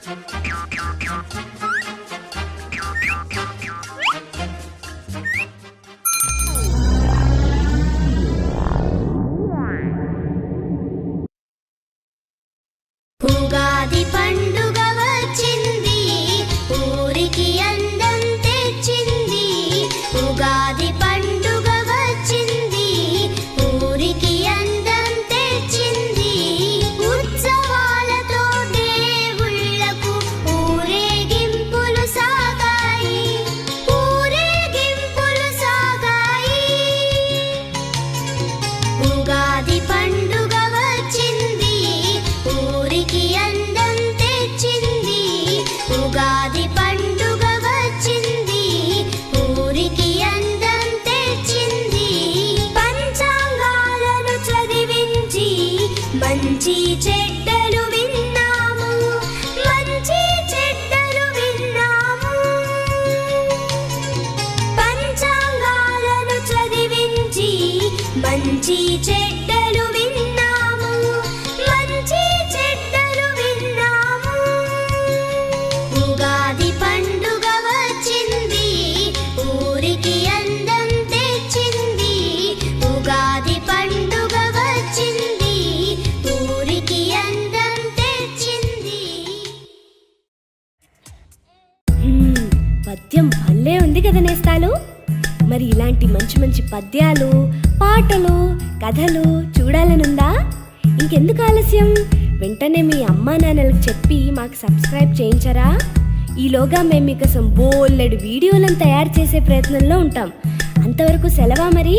ఉగాది పండుగ వచ్చింది, ఊరికి అందం తెచ్చింది. ఉగాది పండుగ వచ్చింది, ఊరికి అందం తెచ్చింది. ఉత్సవాలతో దేవుళ్ళకు ఊరేగింపులు సాగాయి, ఊరేగింపులు సాగాయి. ఉగాది పండుగ వచ్చింది, ఊరికి అందం తెచ్చింది. ఉగాది పండుగ వచ్చింది, ఊరికి అందం తెచ్చింది. పంచాంగాలను చదివించి మంచి చెడ్డలు విన్నాము, మంచి చెడ్డలు విన్నాము. పంచాంగాలను చదివించి మంచి చెడ్డలు విన్నాము, మంచి చెడ్డలు విన్నాము. ఉగాది పండుగ వచ్చింది, ఊరికి అందం తెచ్చింది. ఉగాది పండుగ వచ్చింది, ఊరికి అందం తెచ్చింది. పద్యం భలే ఉంది కదా నేస్తాలు. మరి ఇలాంటి మంచి మంచి పద్యాలు, పాటలు, కథలు చూడాలనుందా? ఇంకెందుకు ఆలస్యం? వెంటనే మీ అమ్మా నాన్నలకు చెప్పి మాకు సబ్స్క్రైబ్ చేయించరా? ఈలోగా మేము మీకోసం బోలెడు వీడియోలను తయారు చేసే ప్రయత్నంలో ఉంటాం. అంతవరకు సెలవా మరి.